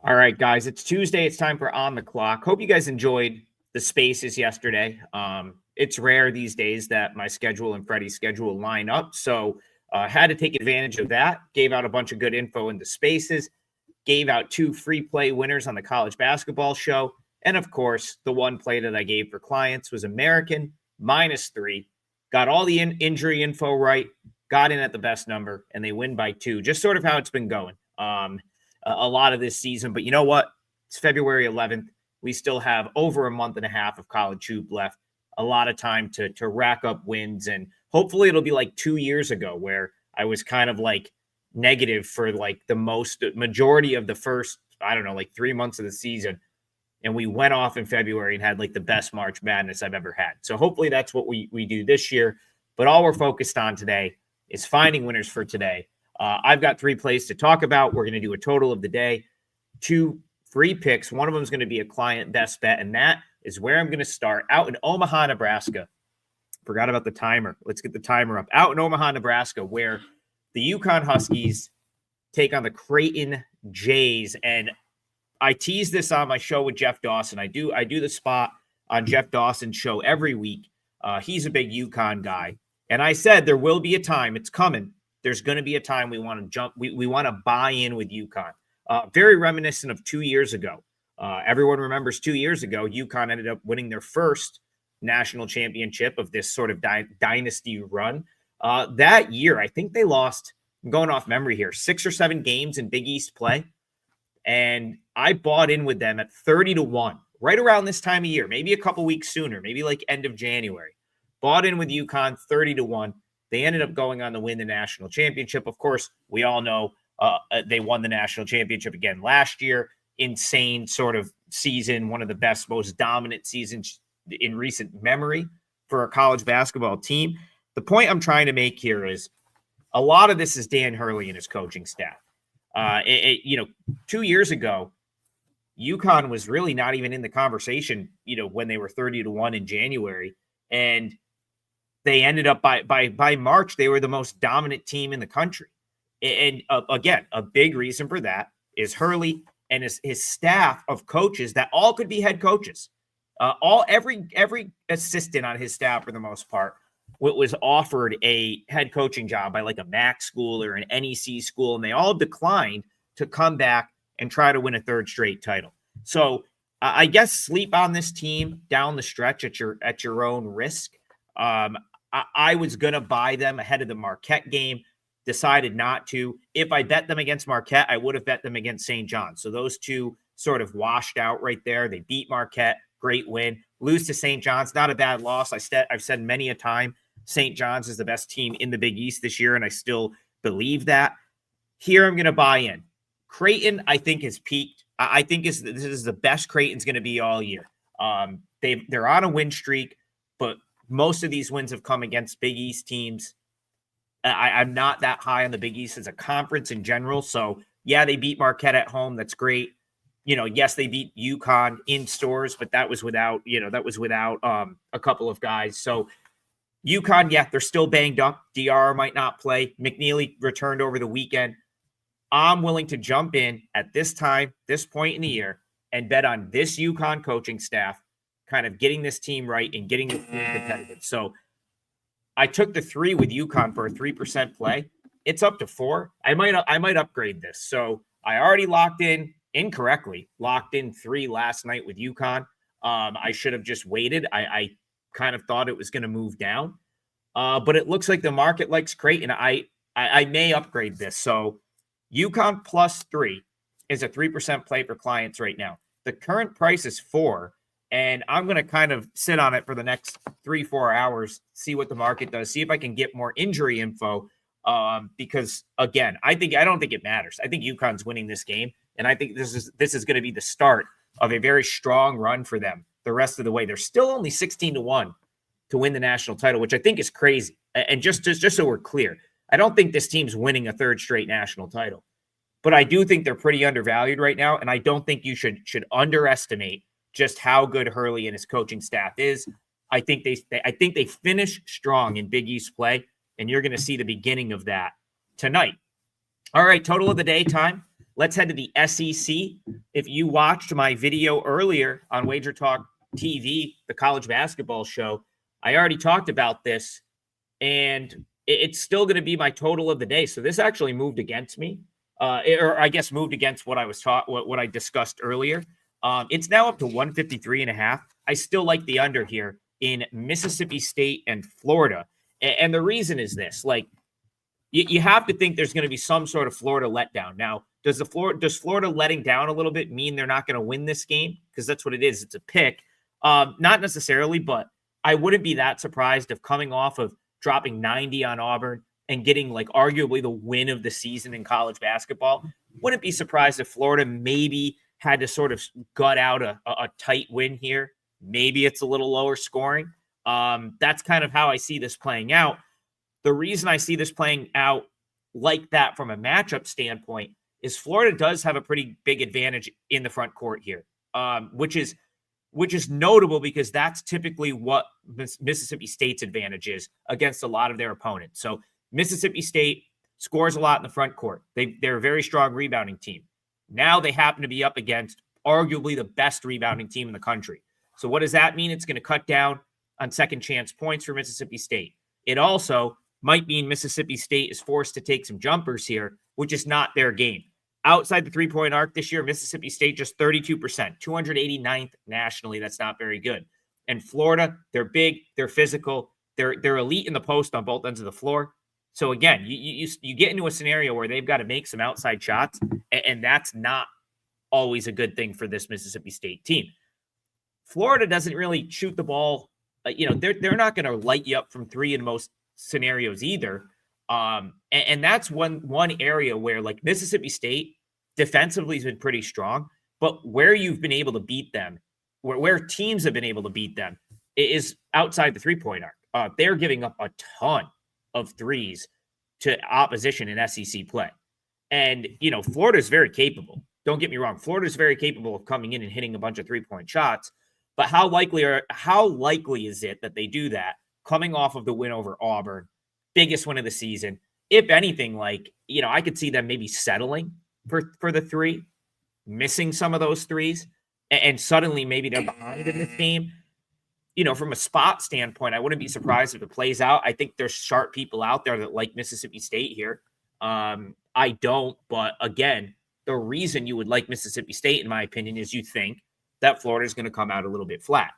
All right, guys, it's Tuesday. It's time for On the Clock. Hope you guys enjoyed the spaces yesterday. It's rare these days that my schedule and Freddie's schedule line up, so had to take advantage of that. Gave out a bunch of good info in the spaces. Gave out 2 free play winners on the college basketball show. And of course, the one play that I gave for clients was American -3. Got all the injury info right, got in at the best number, and they win by 2. Just sort of how it's been going a lot of this season. But you know what? It's February 11th. We still have over a month and a half of college hoop left. A lot of time to rack up wins. And hopefully it'll be like 2 years ago where I was kind of like negative for like the majority of the first, 3 months of the season. And we went off in February and had like the best March Madness I've ever had. So hopefully that's what we do this year. But all we're focused on today is finding winners for today. I've got 3 plays to talk about. We're going to do a total of the day, 2 free picks. One of them is going to be a client best bet, and that is where I'm going to start out in Omaha, Nebraska. Forgot about the timer. Let's get the timer up. Out in Omaha, Nebraska, where the UConn Huskies take on the Creighton Jays. And I tease this on my show with Jeff Dawson. I do the spot on Jeff Dawson's show every week. He's a big UConn guy. And I said there will be a time, it's coming. There's going to be a time we want to jump. We want to buy in with UConn. Very reminiscent of 2 years ago. Everyone remembers 2 years ago, UConn ended up winning their first national championship of this sort of dynasty run. That year, I think they lost, I'm going off memory here, 6 or 7 games in Big East play. And I bought in with them at 30-1, right around this time of year, maybe a couple weeks sooner, maybe like end of January. Bought in with UConn 30-1. They ended up going on to win the national championship. Of course, we all know they won the national championship again last year. Insane sort of season, one of the best, most dominant seasons in recent memory for a college basketball team. The point I'm trying to make here is a lot of this is Dan Hurley and his coaching staff. 2 years ago, UConn was really not even in the conversation, when they were 30-1 in January. And they ended up by March, they were the most dominant team in the country. And again, a big reason for that is Hurley and his staff of coaches that all could be head coaches. Every assistant on his staff, for the most part, was offered a head coaching job by like a MAC school or an NEC school, and they all declined to come back and try to win a 3rd straight title. So I guess sleep on this team down the stretch at your own risk. I was going to buy them ahead of the Marquette game, decided not to. If I bet them against Marquette, I would have bet them against St. John's. So those two sort of washed out right there. They beat Marquette, great win. Lose to St. John's, not a bad loss. I've said many a time, St. John's is the best team in the Big East this year, and I still believe that. Here I'm going to buy in. Creighton, I think, has peaked. I think this is the best Creighton's going to be all year. They're on a win streak, but most of these wins have come against Big East teams. I'm not that high on the Big East as a conference in general. So, yeah, they beat Marquette at home. That's great. Yes, they beat UConn in stores, but that was without a couple of guys. So, UConn, yeah, they're still banged up. DR might not play. McNeely returned over the weekend. I'm willing to jump in at this time, this point in the year, and bet on this UConn coaching staff kind of getting this team right and getting the team competitive. So I took the 3 with UConn for a 3% play. It's up to 4. I might upgrade this. So I already locked in 3 last night with UConn. I should have just waited. I kind of thought it was going to move down. But it looks like the market likes Creighton. I may upgrade this. So UConn +3 is a 3% play for clients right now. The current price is 4. And I'm going to kind of sit on it for the next 3-4 hours, see what the market does, see if I can get more injury info. Because again, I don't think it matters. I think UConn's winning this game, and I think this is going to be the start of a very strong run for them the rest of the way. They're still only 16-1 to win the national title, which I think is crazy. And just so we're clear, I don't think this team's winning a 3rd straight national title, but I do think they're pretty undervalued right now, and I don't think you should underestimate just how good Hurley and his coaching staff is. I think they finish strong in Big East play, and you're going to see the beginning of that tonight. All right, total of the day time. let's head to the SEC. If you watched my video earlier on WagerTalk TV, the college basketball show, I already talked about this, and it's still going to be my total of the day. So this actually moved against me, or I guess moved against what I was taught, what I discussed earlier. It's now up to 153.5. I still like the under here in Mississippi State and Florida. And the reason is this, like, you have to think there's going to be some sort of Florida letdown. Now, does Florida letting down a little bit mean they're not going to win this game? Because that's what it is. It's a pick. Not necessarily, but I wouldn't be that surprised if coming off of dropping 90 on Auburn and getting like arguably the win of the season in college basketball, wouldn't be surprised if Florida maybe had to sort of gut out a tight win here. Maybe it's a little lower scoring. That's kind of how I see this playing out. The reason I see this playing out like that from a matchup standpoint is Florida does have a pretty big advantage in the front court here, which is notable because that's typically what Mississippi State's advantage is against a lot of their opponents. So Mississippi State scores a lot in the front court. They're a very strong rebounding team. Now they happen to be up against arguably the best rebounding team in the country. So what does that mean? It's going to cut down on second chance points for Mississippi State. It also might mean Mississippi State is forced to take some jumpers here, which is not their game. Outside the three-point arc this year, Mississippi State just 32%, 289th nationally. That's not very good. And Florida, they're big, they're physical, they're elite in the post on both ends of the floor. So again, you get into a scenario where they've got to make some outside shots, and that's not always a good thing for this Mississippi State team. Florida doesn't really shoot the ball. They're not going to light you up from three in most scenarios either. And that's one area where like Mississippi State defensively has been pretty strong, but where you've been able to beat them, where teams have been able to beat them is outside the three-point arc. They're giving up a ton of threes to opposition in SEC play. And, Florida is very capable. Don't get me wrong. Florida is very capable of coming in and hitting a bunch of three-point shots. But how likely is it that they do that coming off of the win over Auburn, biggest win of the season? If anything, I could see them maybe settling for the three, missing some of those threes, and suddenly maybe they're behind in this game. From a spot standpoint, I wouldn't be surprised if it plays out. I think there's sharp people out there that like Mississippi State here. I don't, but again, the reason you would like Mississippi State, in my opinion, is you think that Florida is going to come out a little bit flat.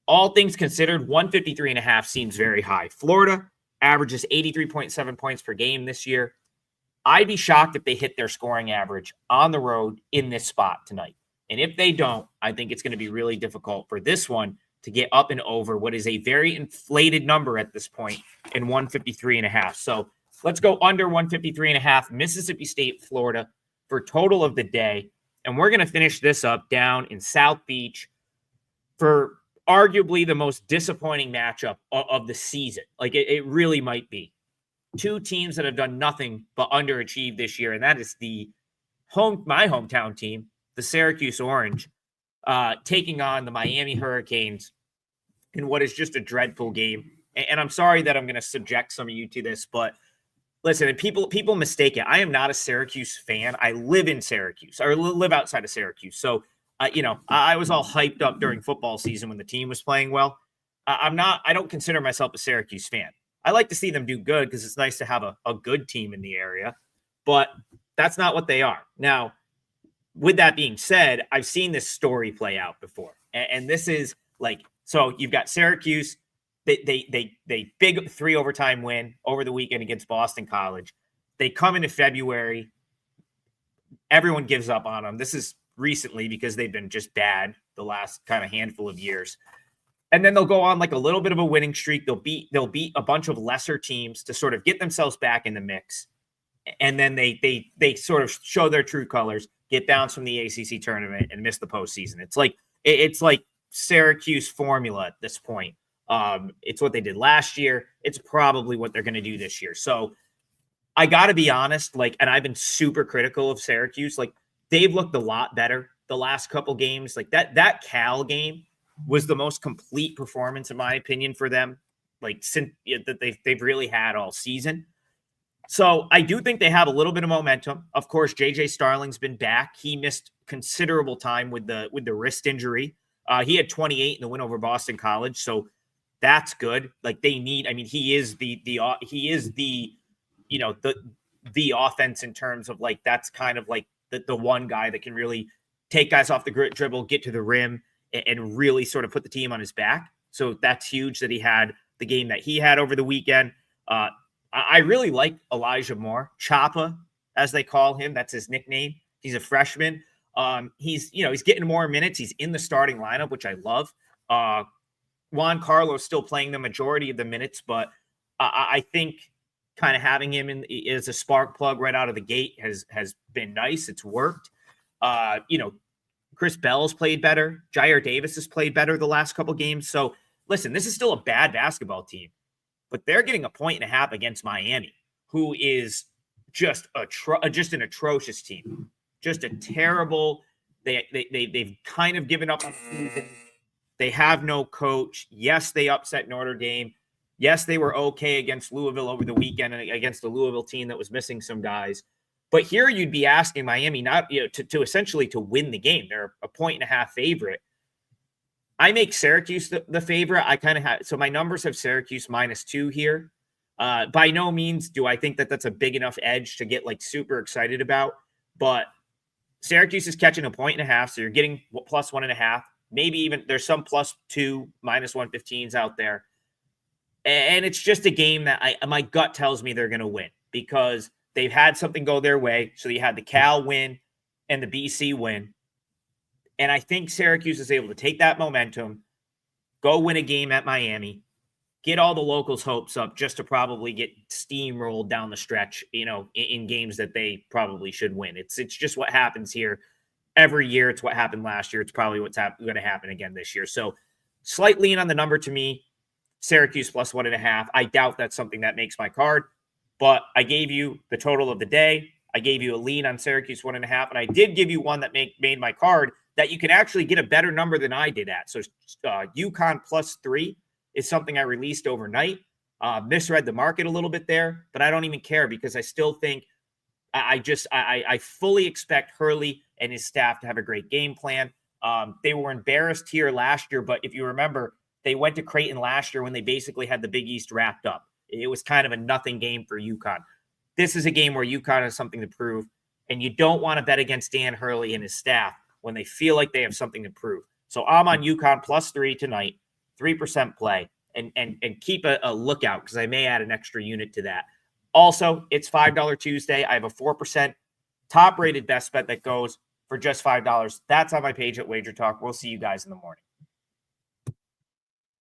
All things considered, 153.5 seems very high. Florida averages 83.7 points per game this year. I'd be shocked if they hit their scoring average on the road in this spot tonight. And if they don't, I think it's going to be really difficult for this one to get up and over what is a very inflated number at this point in 153.5. So let's go under 153.5, Mississippi State, Florida, for total of the day. And we're going to finish this up down in South Beach for arguably the most disappointing matchup of the season. Like it really might be. Two teams that have done nothing but underachieve this year, and that is my hometown team, the Syracuse Orange, taking on the Miami Hurricanes in what is just a dreadful game. And I'm sorry that I'm going to subject some of you to this, but listen, and people mistake it. I am not a Syracuse fan. I live in Syracuse, or live outside of Syracuse. So, I was all hyped up during football season when the team was playing well. I don't consider myself a Syracuse fan. I like to see them do good because it's nice to have a good team in the area, but that's not what they are. Now, with that being said, I've seen this story play out before. And this is so you've got Syracuse. They big 3 overtime win over the weekend against Boston College. They come into February. Everyone gives up on them. This is recently because they've been just bad the last kind of handful of years. And then they'll go on a little bit of a winning streak. They'll beat a bunch of lesser teams to sort of get themselves back in the mix. And then they sort of show their true colors, get bounced from the ACC tournament, and miss the postseason. It's like Syracuse formula at this point. It's what they did last year. It's probably what they're going to do this year. So I got to be honest, and I've been super critical of Syracuse. They've looked a lot better the last couple games. That Cal game was the most complete performance, in my opinion, for them, since that they've really had all season. So I do think they have a little bit of momentum. Of course, JJ Starling's been back. He missed considerable time with the wrist injury. He had 28 in the win over Boston College, so that's good. Like they need. I mean, he is the you know the offense in terms of like that's kind of like the one guy that can really take guys off the dribble, get to the rim, and really sort of put the team on his back. So that's huge that he had the game that he had over the weekend. I really like Elijah Moore, Choppa, as they call him. That's his nickname. He's a freshman. He's getting more minutes. He's in the starting lineup, which I love. Juan Carlos still playing the majority of the minutes, but I think kind of having him as a spark plug right out of the gate has been nice. It's worked. Chris Bell's played better. Jair Davis has played better the last couple games. So listen, this is still a bad basketball team, but they're getting a 1.5 against Miami, who is just an atrocious team, just a terrible. They've kind of given up on the season. They have no coach. Yes, they upset Notre Dame. Yes, they were okay against Louisville over the weekend and against the Louisville team that was missing some guys. But here you'd be asking Miami not to essentially to win the game. They're a 1.5 favorite. I make Syracuse the favorite. I kind of have, so my numbers have Syracuse -2 here. By no means do I think that that's a big enough edge to get like super excited about, but Syracuse is catching a 1.5, so you're getting +1.5. Maybe even there's some +2, -115s out there. And it's just a game that my gut tells me they're going to win because they've had something go their way. So you had the Cal win and the BC win. And I think Syracuse is able to take that momentum, go win a game at Miami, get all the locals' hopes up just to probably get steamrolled down the stretch, in games that they probably should win. It's just what happens here every year. It's what happened last year. It's probably what's going to happen again this year. So slight lean on the number to me, Syracuse +1.5. I doubt that's something that makes my card, but I gave you the total of the day. I gave you a lean on Syracuse 1.5, and I did give you one that made my card that you can actually get a better number than I did at. So UConn +3 is something I released overnight. Misread the market a little bit there, but I don't even care because I still think I fully expect Hurley and his staff to have a great game plan. They were embarrassed here last year, but if you remember, they went to Creighton last year when they basically had the Big East wrapped up. It was kind of a nothing game for UConn. This is a game where UConn has something to prove, and you don't want to bet against Dan Hurley and his staff when they feel like they have something to prove. So I'm on UConn +3 tonight, 3% play, and keep a lookout because I may add an extra unit to that. Also, it's $5 Tuesday. I have a 4% top-rated best bet that goes for just $5. That's on my page at WagerTalk. We'll see you guys in the morning.